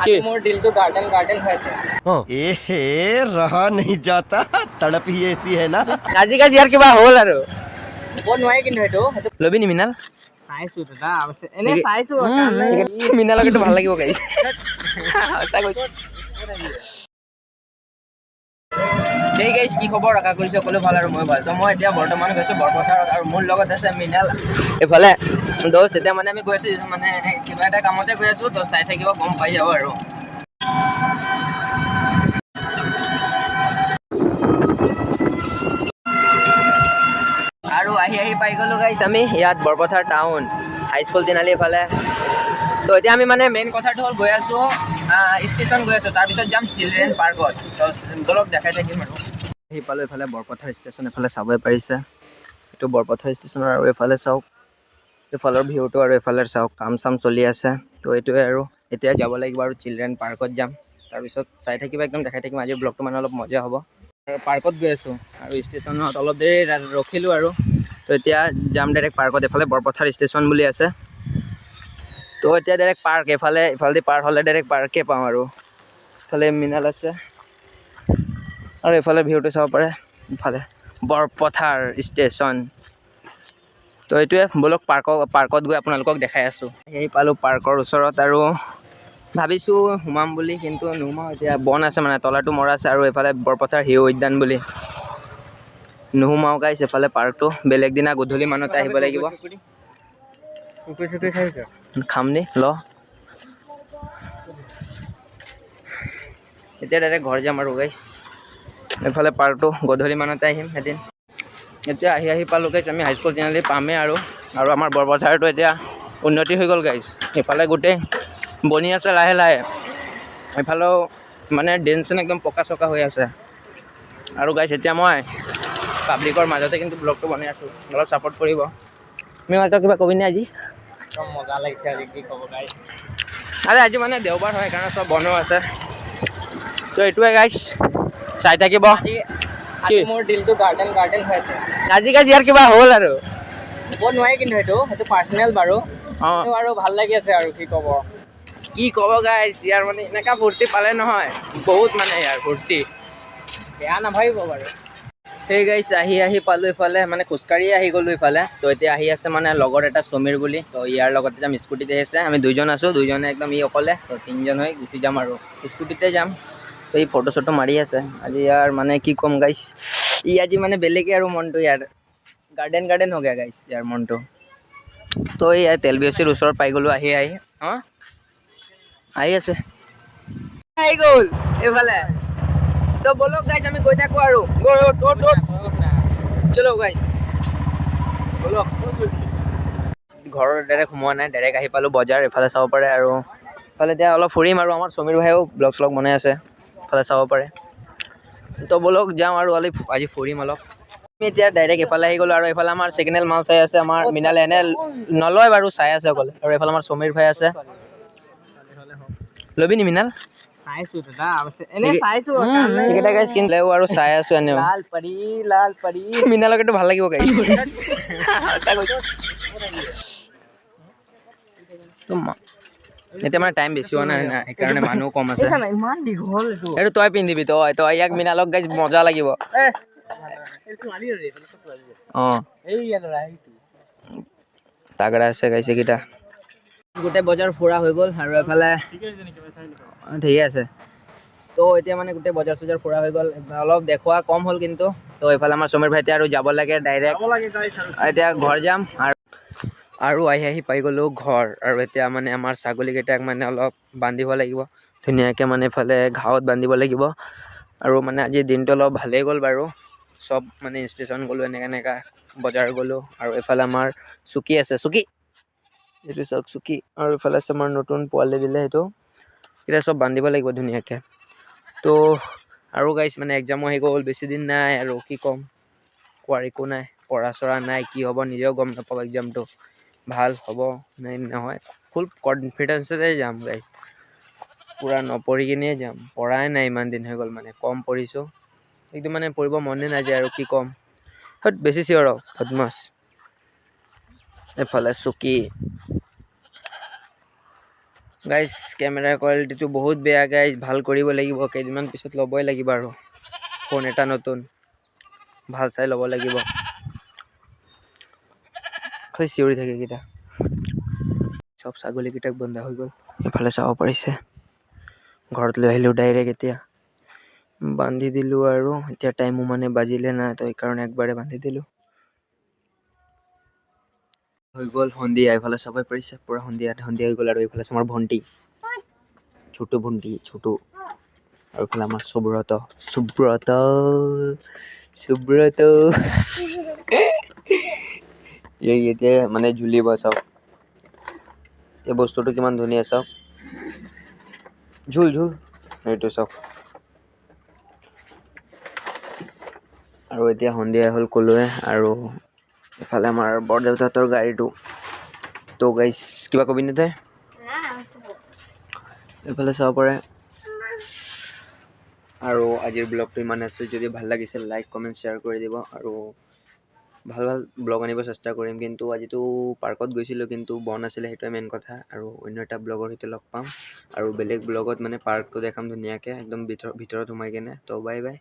मोर दिल तो garden garden है এহে रहा नहीं जाता तड़प ही ऐसी है ना আজিকালি ইয়াৰ কিবা হ'ল আৰু ব নোৱাৰে কিন্তু সেইটো লবি নি মিনাল চাইছো দাদা অৱশ্যে এনে চাইছো মিনালক এইটো ভাল লাগিব গাইছ সঁচা কৈছো সেই গাইছ কি খবৰ আশা কৰিছো সকলো ভাল আৰু মই ভাল তো মই এতিয়া বৰ্তমান গৈছো বৰপথাৰত আৰু মোৰ লগত আছে মিনাল এইফালে দোষ এতিয়া মানে আমি গৈ আছো মানে কিবা এটা কামতে গৈ আছো তো চাই থাকিব গম পাই যাব আৰু আৰু আহি পাই গ'লো গাইছ আমি ইয়াত বৰপথাৰ টাউন হাইস্কুল তিনালি এইফালে তো এতিয়া আমি মানে মেইন কথাটো হ'ল গৈ আছো ষ্টেচন গৈ আছো তাৰপিছত যাম চিলড্ৰেন পাৰ্কত তো বলক দেখাই থাকিম আৰু আহি পালোঁ এইফালে বৰপথাৰ ষ্টেচন এইফালে চাবই পাৰিছে এইটো বৰপথাৰ ষ্টেচনৰ আৰু এইফালে চাওক এইফালৰ ভিউটো আৰু এইফালে চাওক কাম চাম চলি আছে তো এইটোৱে আৰু এতিয়া যাব লাগিব আৰু চিলড্ৰেন পাৰ্কত যাম তাৰপিছত চাই থাকিব একদম দেখাই থাকিম আজিৰ ব্লগটো মানে অলপ মজা হ'ব পাৰ্কত গৈ আছোঁ আৰু ষ্টেচনত অলপ দেৰি ৰখিলোঁ আৰু তো এতিয়া যাম ডাইৰেক্ট পাৰ্কত এইফালে বৰপথাৰ ষ্টেচন বুলি আছে তো এতিয়া ডাইৰেক্ট পাৰ্ক এইফালেদি পাৰ হ'লে ডাইৰেক্ট পাৰ্কে পাওঁ আৰু এইফালে মিনাল আছে আৰু এইফালে ভিউটো চাব পাৰে ইফালে বৰপথাৰ ষ্টেচন তো এইটোৱে বলক পাৰ্কত গৈ আপোনালোকক দেখাই আছোঁ আহি পালোঁ পাৰ্কৰ ওচৰত আৰু ভাবিছোঁ সোমাম বুলি কিন্তু নোসোমাওঁ এতিয়া বন আছে মানে তলাটো মৰা আছে আৰু এইফালে বৰপথাৰ হিৰ উদ্যান বুলি নোসোমাওঁ গাইছ এইফালে পাৰ্কটো বেলেগ দিনা গধূলি মানতে আহিব লাগিব খাম নি ল এতিয়া ডাইৰেক্ট ঘৰ যাম আৰু গাইছ এইফালে পাৰ্কটো গধূলি মানতে আহিম এদিন এতিয়া আহি পালোঁ গাইছ আমি হাইস্কুল তিনিআলি পামেই আৰু আমাৰ বৰপথাৰটো এতিয়া উন্নতি হৈ গ'ল গাইছ এইফালে গোটেই বনি আছে লাহে লাহে এইফালেও মানে ড্ৰেইন চেন একদম পকা চকা হৈ আছে আৰু গাইছ এতিয়া মই পাব্লিকৰ মাজতে কিন্তু ব্লগটো বনাই আছোঁ অলপ ছাপোৰ্ট কৰিব তুমি মাত্ৰ কিবা কবিনে আজি মজা লাগিছে আজি কি ক'ব গাইছ আৰে আজি মানে দেওবাৰ হয় সেইকাৰণে চব বন্ধ আছে তো এইটোৱে গাইছ চাই থাকিব মোৰ দিলটো গাৰ্ডেন গাৰ্ডেন হৈ আছে আজিকালি ইয়াৰ কিবা হ'ল আৰু ব নোৱাৰে কিন্তু সেইটো পাৰ্চনেল বাৰু অঁ আৰু ভাল লাগি আছে আৰু কি ক'ব গাইছ ইয়াৰ মানে এনেকুৱা ফূৰ্তি পালে নহয় বহুত মানে ইয়াৰ ফূৰ্তি বেয়া নাভাবিব বাৰু সেই গাইছ আহি পালোঁ ইফালে মানে খোজকাঢ়ি আহি গ'লোঁ ইফালে তো এতিয়া আহি আছে মানে লগৰ এটা সমীৰ বুলি তো ইয়াৰ লগতে যাম স্কুটিতে আহিছে আমি দুইজন আছোঁ দুইজনে একদম ই অকলে তো তিনিজন হৈ গুচি যাম আৰু স্কুটিতে যাম তো এই ফটো চটো মাৰি আছে আজি ইয়াৰ মানে কি ক'ম গাইছ ই আজি মানে বেলেগে আৰু মনটো ইয়াৰ গাৰ্ডেন গাৰ্ডেন হৈ গ'ল গাইছ ইয়াৰ মনটো তো এই তেল বি এছ চিৰ ওচৰত পাই গ'লোঁ আহি অঁ আহি আছে আহি গ'ল এইফালে তো বলক গাইছ আমি গৈ থাকোঁ আৰু চলো গাইছ বলক ঘৰৰ ডাইৰেক্ট সোমোৱা নাই ডাইৰেক্ট আহি পালোঁ বজাৰ এইফালে চাব পাৰে আৰু এইফালে এতিয়া অলপ ফুৰিম আৰু আমাৰ সমীৰ ভাইও ব্লগ শ্লগ বনাই আছে এইফালে চাব পাৰে তো বলক যাওঁ আৰু আজি ফুৰিম অলপ আমি এতিয়া ডাইৰেক্ট এইফালে আহি গ'লোঁ আৰু এইফালে আমাৰ ছেকেণ্ড হেণ্ড মাল চাই আছে আমাৰ মিনালে এনে নলয় বাৰু চাই আছে অকলে আৰু এইফালে আমাৰ সমীৰ ভাই আছে ল'বি নি মিনাল চাইছো দাদা অৱশ্যে এনে চাইছো এইকেইটা গাইছ কিন্তু আৰু চাই আছোঁ এনেও লাল পৰী মিনালক এইটো ভাল লাগিব গাইছ এতিয়া মানে টাইম বেছি হোৱা নাই না সেইকাৰণে মানুহ কম আছে ইমান দীঘল এইটো তই পিন্ধিবি তই ইয়াক মিনালক গাইছ মজা লাগিব অঁ তাগৰা আছে গাইছ এইকেইটা গোটেই বজাৰ ফুৰা হৈ গ'ল আৰু এফালে ঠিকে আছে তো এতিয়া মানে গোটেই বজাৰ চজাৰ ফুৰা হৈ গ'ল অলপ দেখুওৱা কম হ'ল কিন্তু তো এইফালে আমাৰ সমীৰ ভাইটি আৰু যাব লাগে ডাইৰেক্ট এতিয়া ঘৰ যাম আৰু আহি পাই গ'লোঁ ঘৰ আৰু এতিয়া মানে আমাৰ ছাগলীকেইটাক মানে অলপ বান্ধিব লাগিব ধুনীয়াকৈ মানে এইফালে ঘাঁহত বান্ধিব লাগিব আৰু মানে আজি দিনটো অলপ ভালেই গ'ল বাৰু চব মানে ষ্টেচন গ'লোঁ এনেকা বজাৰ গ'লোঁ আৰু এইফালে আমাৰ চুকী আছে চুকী এইটো চাওক চুকী আৰু এইফালে আছে আমাৰ নতুন পোৱালি দিলে সেইটো এতিয়া চব বান্ধিব লাগিব ধুনীয়াকৈ তো আৰু গাইছ মানে এক্সামো আহি গ'ল বেছি দিন নাই আৰু কি ক'ম কোৱাৰ একো নাই পঢ়া চৰা নাই কি হ'ব নিজেও গম নাপাওঁ এক্সামটো ভাল হ'ব নে নহয় ফুল কনফিডেঞ্চতে যাম গাইছ পূৰা নপঢ়ি কিনে যাম পঢ়াই নাই ইমান দিন হৈ গ'ল মানে কম পঢ়িছোঁ একদম মানে পঢ়িব মনে নাযায় আৰু কি ক'ম বেছি চিঞৰ বদমাছ এইফালে চুকী গাইজ কেমেৰাৰ কোৱালিটিটো বহুত বেয়া গাইজ, ভাল কৰিব লাগিব, কেইদিনমান পিছত ল'বই লাগিব আৰু ফোন এটা নতুন ভাল চাই ল'ব লাগিব। খালি চিঞৰি থাকে কেইটা, চব ছাগলীকেইটাক বন্ধা হৈ গ'ল। এইফালে চাব পাৰিছে, ঘৰত লৈ আহিলোঁ ডাইৰেক্ট, এতিয়া বান্ধি দিলোঁ আৰু এতিয়া টাইমো মানে বাজিলে না, তো সেইকাৰণে একবাৰে বান্ধি দিলোঁ। হৈ গ'ল সন্ধিয়া, এইফালে চাবই পাৰিছে পূৰা সন্ধিয়া হৈ গ'ল। আৰু এইফালে আছে আমাৰ ভণ্টি, ছোটো ভণ্টি ছোটো, আৰু এইফালে আমাৰ সুব্ৰত এই এতিয়া মানে ঝুলিব চাওক, এই বস্তুটো কিমান ধুনীয়া চাওক, ঝুল এইটো চাওক। আৰু এতিয়া সন্ধিয়া হ'ল ক'লোৱে। আৰু এইফালে আমাৰ বৰদেউতাহঁতৰ গাড়ীটো, তো গাইজ কিবা কবি নে তই? এইফালে চাব পাৰে। আৰু আজিৰ ব্লগটো ইমান আছে, যদি ভাল লাগিছে লাইক কমেণ্ট শ্বেয়াৰ কৰি দিব, আৰু ভাল ব্লগ আনিব চেষ্টা কৰিম। কিন্তু আজিতো পাৰ্কত গৈছিলোঁ, কিন্তু বন্ধ আছিলে, সেইটোৱে মেইন কথা। আৰু অন্য এটা ব্লগৰ সৈতে লগ পাম, আৰু বেলেগ ব্লগত মানে পাৰ্কটো দেখাম ধুনীয়াকৈ একদম ভিতৰত সোমাই কেনে। তো বাই বাই।